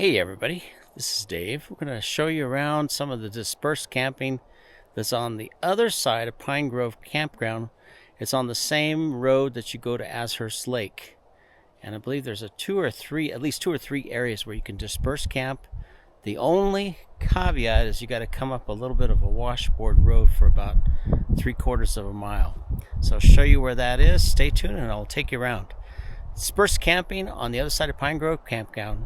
Hey everybody, this is Dave. We're going to show you around some of the dispersed camping that's on the other side of Pine Grove Campground. It's on the same road that you go to Ashurst Lake. And I believe there's at least two or three areas where you can disperse camp. The only caveat is you got to come up a little bit of a washboard road for about 3/4 of a mile. So I'll show you where that is. Stay tuned and I'll take you around. Dispersed camping on the other side of Pine Grove Campground.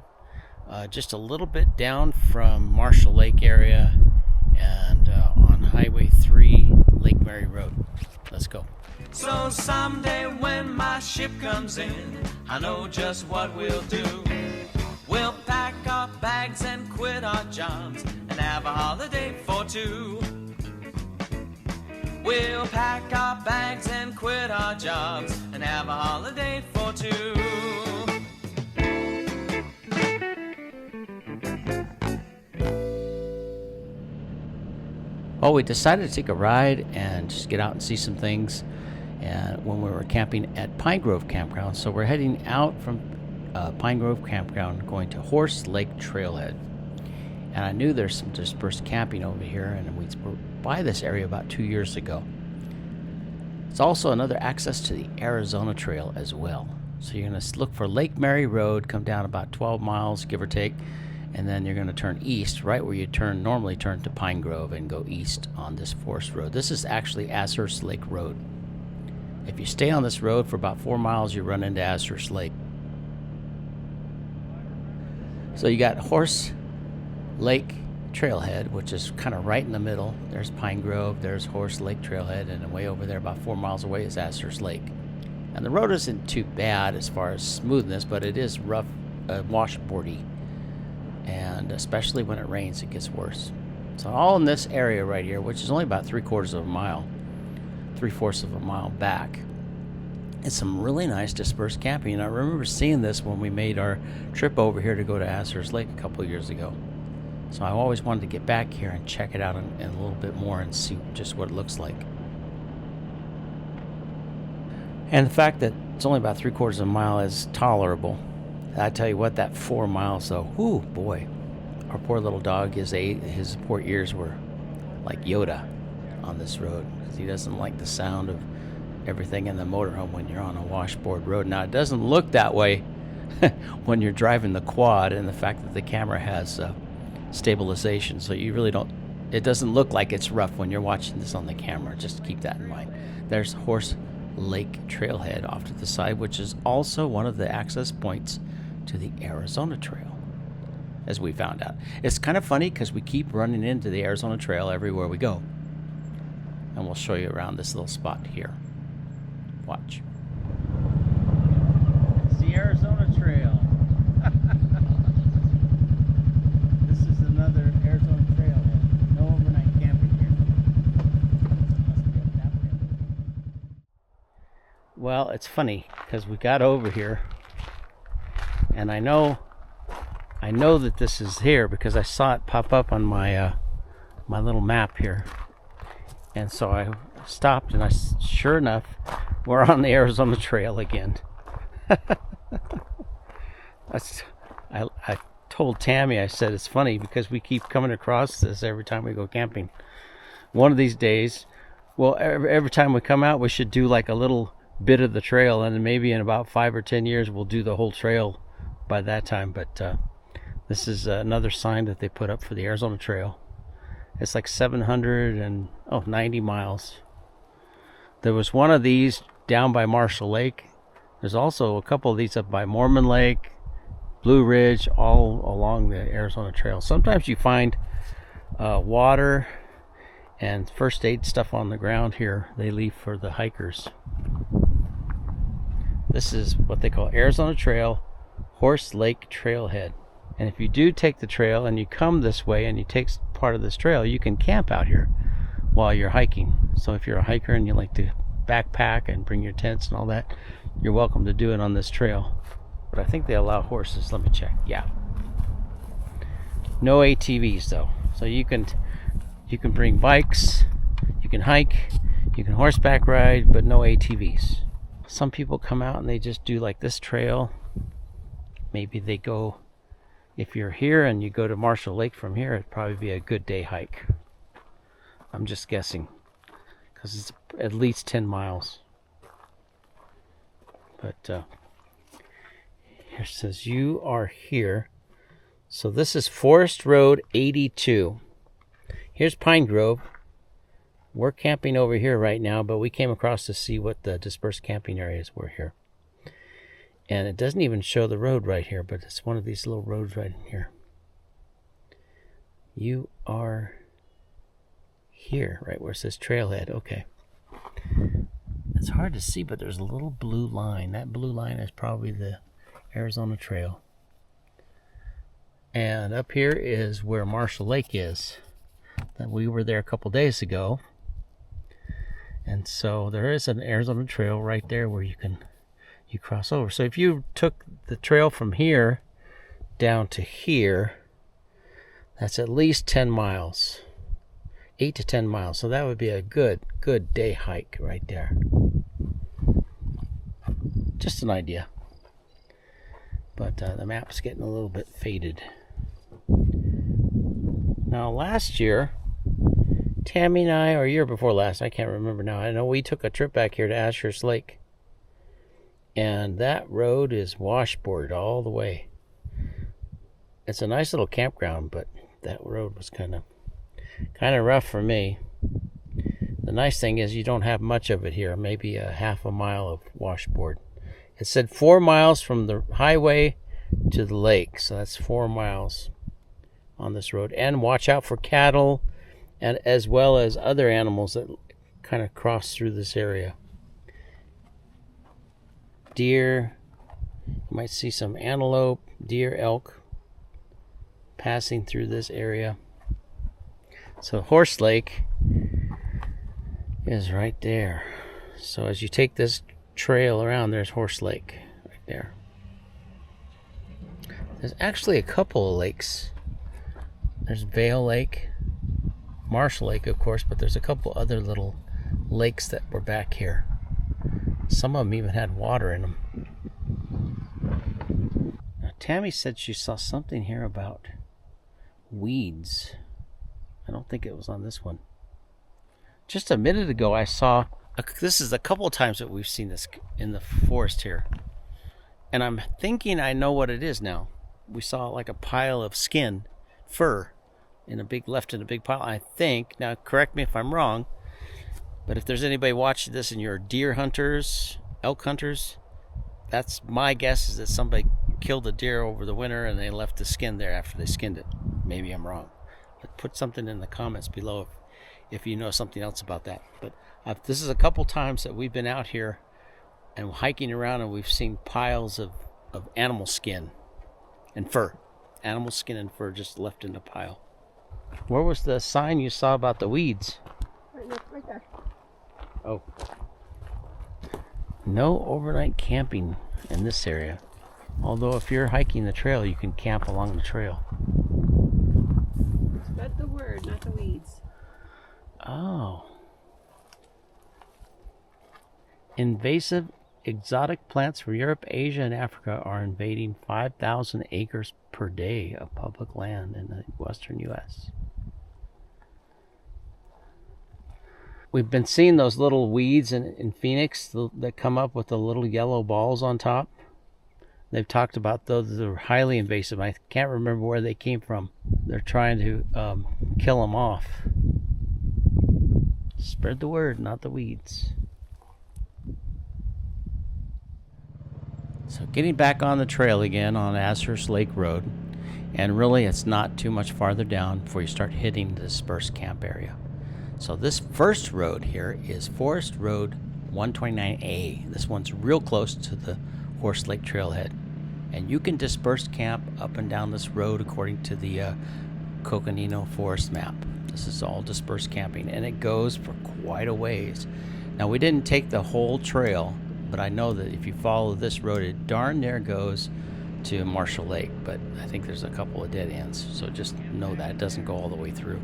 Just a little bit down from Marshall Lake area and on Highway 3, Lake Mary Road. Let's go. So someday when my ship comes in, I know just what we'll do. We'll pack our bags and quit our jobs and have a holiday for two. We'll pack our bags and quit our jobs and have a holiday for two. Oh, we decided to take a ride and just get out and see some things and when we were camping at Pine Grove Campground. So we're heading out from Pine Grove Campground going to Lake Trailhead. And I knew there's some dispersed camping over here, and we were by this area about 2 years ago. It's also another access to the Arizona Trail as well. So you're going to look for Lake Mary Road, come down about 12 miles, give or take, and then you're going to turn east right where you normally turn to Pine Grove and go east on this forest road. This is actually Ashurst Lake Road. If you stay on this road for about 4 miles, you run into Ashurst Lake. So you got Lake Trailhead, which is kind of right in the middle. There's Pine Grove, there's Lake Trailhead, and way over there about 4 miles away is Ashurst Lake. And the road isn't too bad as far as smoothness, but it is rough, washboardy. And especially when it rains, it gets worse. So all in this area right here, which is only about 3/4 of a mile, 3/4 of a mile back, it's some really nice dispersed camping. And I remember seeing this when we made our trip over here to go to Ashurst Lake a couple of years ago. So I always wanted to get back here and check it out in a little bit more and see just what it looks like. And the fact that it's only about 3/4 of a mile is tolerable. I tell you what, that 4 miles though, whoo boy, our poor little dog, his poor ears were like Yoda on this road because he doesn't like the sound of everything in the motorhome when you're on a washboard road. Now it doesn't look that way when you're driving the quad, and the fact that the camera has stabilization, so you really don't, it doesn't look like it's rough when you're watching this on the camera. Just keep that in mind. There's Lake Trailhead off to the side, which is also one of the access points to the Arizona Trail, as we found out. It's kind of funny because we keep running into the Arizona Trail everywhere we go. And we'll show you around this little spot here. Watch. It's the Arizona Trail. This is another Arizona Trail. No overnight camping here. Must be up that way. Well, it's funny because we got over here, and I know that this is here because I saw it pop up on my my little map here. And so I stopped, and sure enough, we're on the Arizona Trail again. I told Tammy, I said, it's funny because we keep coming across this every time we go camping. One of these days, well, every time we come out, we should do like a little bit of the trail, and then maybe in about 5 or 10 years, we'll do the whole trail by that time. But this is another sign that they put up for the Arizona Trail. It's like 790 miles. There was one of these down by Marshall Lake. There's also a couple of these up by Mormon Lake, Blue Ridge, all along the Arizona Trail. Sometimes you find water and first aid stuff on the ground here. They leave for the hikers. This is what they call Arizona Trail, Lake Trailhead. And if you do take the trail and you come this way and you take part of this trail, you can camp out here while you're hiking. So if you're a hiker and you like to backpack and bring your tents and all that, you're welcome to do it on this trail. But I think they allow horses. Let me check. Yeah. No ATVs though. So you can bring bikes, you can hike, you can horseback ride, but no ATVs. Some people come out and they just do like this trail. Maybe they go if you're here and you go to Marshall Lake from here, it'd probably be a good day hike. I'm just guessing, because it's at least 10 miles. But here it says you are here. So this is Forest Road 82. Here's Pine Grove. We're camping over here right now, but we came across to see what the dispersed camping areas were here. And it doesn't even show the road right here, but it's one of these little roads right in here. You are here, right where it says Trailhead. Okay. It's hard to see, but there's a little blue line. That blue line is probably the Arizona Trail. And up here is where Marshall Lake is. That we were there a couple days ago. And so there is an Arizona Trail right there where you cross over. So if you took the trail from here down to here, that's at least 10 miles. 8 to 10 miles. So that would be a good day hike right there. Just an idea. But the map's getting a little bit faded. Now last year, Tammy and I, or year before last, I can't remember now. I know we took a trip back here to Ashurst Lake. And that road is washboard all the way. It's a nice little campground, but that road was kind of rough for me. The nice thing is you don't have much of it here, maybe a half a mile of washboard. It said 4 miles from the highway to the lake, so that's 4 miles on this road. And watch out for cattle, and as well as other animals that kind of cross through this area. Deer, you might see some antelope, deer, elk passing through this area. So Horse Lake is right there. So as you take this trail around, there's Horse Lake right there. There's actually a couple of lakes. There's Vale Lake, Marshall Lake, of course, but there's a couple other little lakes that were back here. Some of them even had water in them. Now, Tammy said she saw something here about weeds. I don't think it was on this one. Just a minute ago I saw, this is a couple of times that we've seen this in the forest here. And I'm thinking I know what it is now. We saw like a pile of skin, fur, left in a big pile, I think. Now correct me if I'm wrong. But if there's anybody watching this and you're deer hunters, elk hunters, that's my guess, is that somebody killed a deer over the winter and they left the skin there after they skinned it. Maybe I'm wrong. But put something in the comments below if you know something else about that. But this is a couple times that we've been out here and hiking around and we've seen piles of animal skin and fur. Animal skin and fur just left in a pile. Where was the sign you saw about the weeds? Right there. Oh. No overnight camping in this area. Although if you're hiking the trail, you can camp along the trail. Spread the word, not the weeds. Oh. Invasive exotic plants from Europe, Asia, and Africa are invading 5,000 acres per day of public land in the western U.S. We've been seeing those little weeds in Phoenix that come up with the little yellow balls on top. They've talked about those that are highly invasive. I can't remember where they came from. They're trying to kill them off. Spread the word, not the weeds. So getting back on the trail again on Ashurst Lake Road, and really it's not too much farther down before you start hitting the dispersed camp area. So this first road here is Forest Road 129A. This one's real close to the Horse Lake Trailhead. And you can disperse camp up and down this road according to the Coconino Forest map. This is all dispersed camping, and it goes for quite a ways. Now, we didn't take the whole trail, but I know that if you follow this road, it darn near goes to Marshall Lake, but I think there's a couple of dead ends, so just know that it doesn't go all the way through.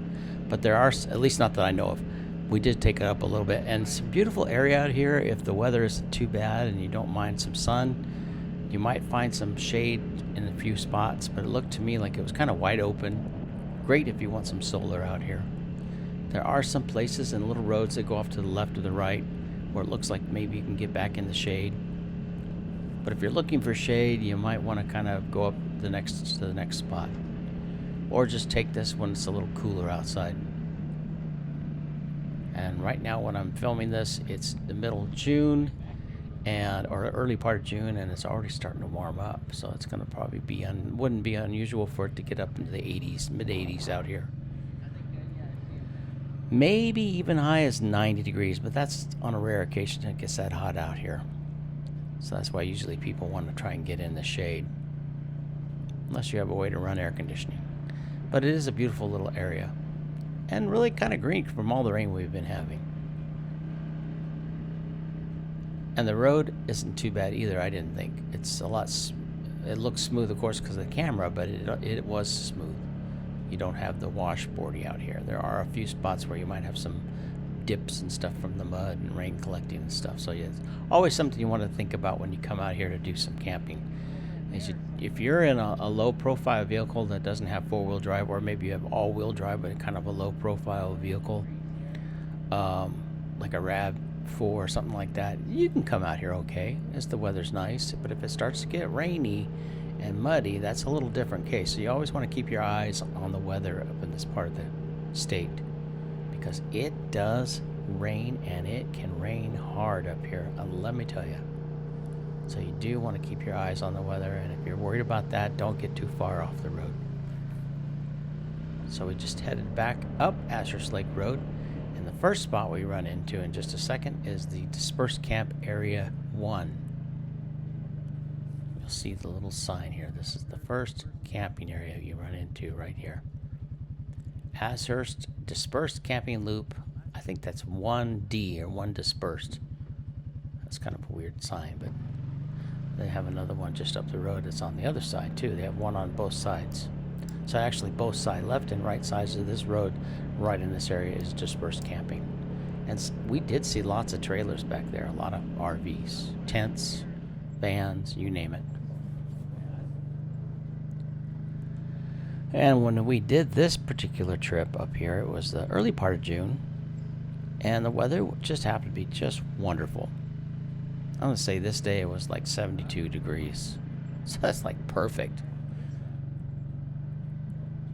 But there are, at least not that I know of. We did take it up a little bit, and it's a beautiful area out here if the weather isn't too bad and you don't mind some sun. You might find some shade in a few spots, but it looked to me like it was kind of wide open. Great if you want some solar out here. There are some places and little roads that go off to the left or the right where it looks like maybe you can get back in the shade. But if you're looking for shade, you might want to kind of go up to the next spot. Or just take this when it's a little cooler outside. And right now when I'm filming this, it's the middle of June, or early part of June, and it's already starting to warm up. So it's going to probably be, wouldn't be unusual for it to get up into the 80s, mid 80s out here. Maybe even high as 90 degrees, but that's on a rare occasion it gets that hot out here. So that's why usually people want to try and get in the shade, unless you have a way to run air conditioning. But it is a beautiful little area, and really kind of green from all the rain we've been having. And the road isn't too bad either, I didn't think. It's a lot, it looks smooth, of course, because of the camera, but it was smooth. You don't have the washboardy out here. There are a few spots where you might have some dips and stuff from the mud and rain collecting and stuff. So yeah, it's always something you want to think about when you come out here to do some camping. If you're in a low-profile vehicle that doesn't have four-wheel drive, or maybe you have all-wheel drive but kind of a low-profile vehicle, like a RAV4 or something like that, you can come out here okay as the weather's nice. But if it starts to get rainy and muddy, that's a little different case. So you always want to keep your eyes on the weather up in this part of the state, because it does rain, and it can rain hard up here, let me tell you. So you do want to keep your eyes on the weather, and if you're worried about that, don't get too far off the road. So we just headed back up Ashurst Lake Road, and the first spot we run into in just a second is the Dispersed Camp Area 1. You'll see the little sign here. This is the first camping area you run into right here. Ashurst Dispersed Camping Loop. I think that's 1D or 1 Dispersed. That's kind of a weird sign, but they have another one just up the road that's on the other side too. They have one on both sides. So actually both sides, left and right sides of this road right in this area is dispersed camping. And we did see lots of trailers back there, a lot of RVs, tents, vans, you name it. And when we did this particular trip up here, it was the early part of June, and the weather just happened to be just wonderful. I'm going to say this day it was like 72 degrees. So that's like perfect.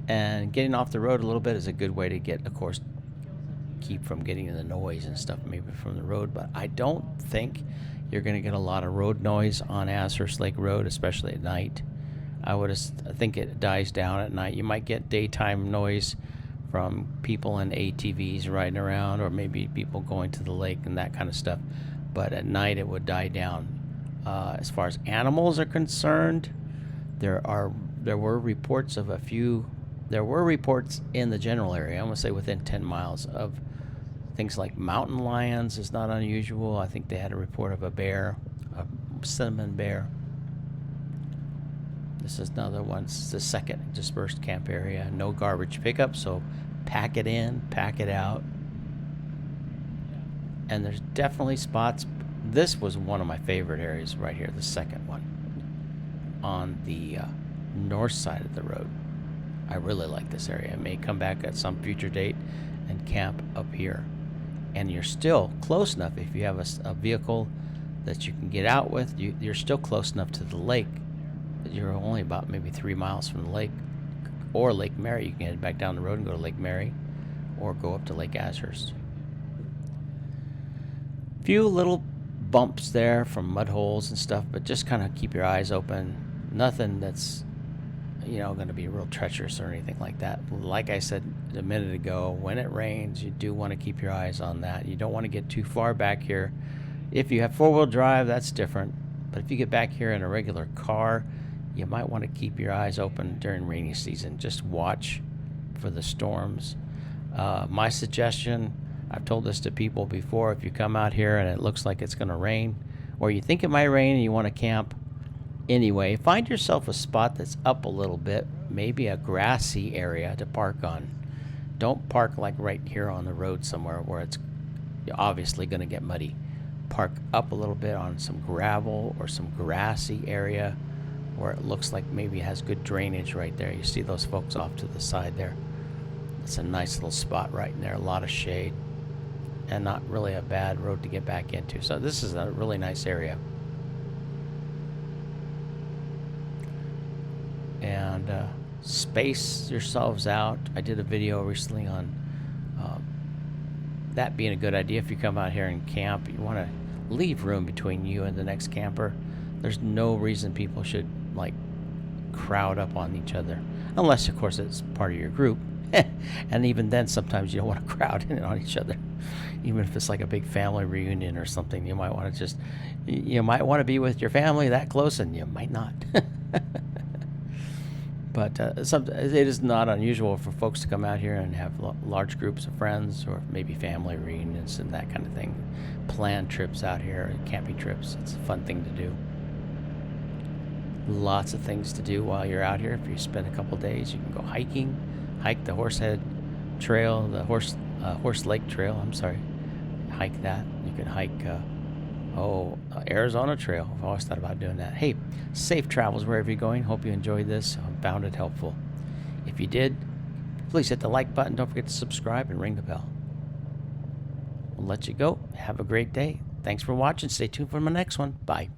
And getting off the road a little bit is a good way to get, of course, keep from getting the noise and stuff maybe from the road. But I don't think you're going to get a lot of road noise on Ashurst Lake Road, especially at night. I think it dies down at night. You might get daytime noise from people in ATVs riding around, or maybe people going to the lake and that kind of stuff. But at night it would die down. As far as animals are concerned, there were reports of a few. There were reports in the general area, I'm going to say within 10 miles, of things like mountain lions is not unusual. I think they had a report of a bear, a cinnamon bear. This is another one. It's the second dispersed camp area. No garbage pickup, so pack it in, pack it out. And there's definitely spots. This was one of my favorite areas right here, the second one, on the north side of the road. I really like this area. I may come back at some future date and camp up here. And you're still close enough, if you have a vehicle that you can get out with, you're still close enough to the lake. You're only about maybe 3 miles from the lake, or Lake Mary. You can head back down the road and go to Lake Mary, or go up to Lake Ashurst. Few little bumps there from mud holes and stuff, but just kind of keep your eyes open. Nothing that's, going to be real treacherous or anything like that. Like I said a minute ago, when it rains, you do want to keep your eyes on that. You don't want to get too far back here. If you have four-wheel drive, that's different. But if you get back here in a regular car, you might want to keep your eyes open during rainy season. Just watch for the storms. My suggestion, I've told this to people before, if you come out here and it looks like it's going to rain, or you think it might rain and you want to camp anyway, find yourself a spot that's up a little bit, maybe a grassy area to park on. Don't park like right here on the road somewhere where it's obviously going to get muddy. park up a little bit on some gravel or some grassy area where it looks like maybe it has good drainage right there. You see those folks off to the side there. It's a nice little spot right in there, a lot of shade, and not really a bad road to get back into. So this is a really nice area. And space yourselves out. I did a video recently on that being a good idea. If you come out here and camp, you want to leave room between you and the next camper. There's no reason people should like crowd up on each other, unless of course it's part of your group. And even then, sometimes you don't want to crowd in on each other. Even if it's like a big family reunion or something, you might want to be with your family that close, and you might not. But it is not unusual for folks to come out here and have large groups of friends, or maybe family reunions and that kind of thing. Plan trips out here, camping trips. It's a fun thing to do. Lots of things to do while you're out here. If you spend a couple days, you can go hiking, hike the Horsehead Trail, the Horse Lake Trail. I'm sorry, hike that. You can hike Arizona Trail. I've always thought about doing that. Hey, safe travels wherever you're going. Hope you enjoyed this. I found it helpful. If you did, please hit the like button. Don't forget to subscribe and ring the bell. We'll let you go. Have a great day. Thanks for watching. Stay tuned for my next one. Bye.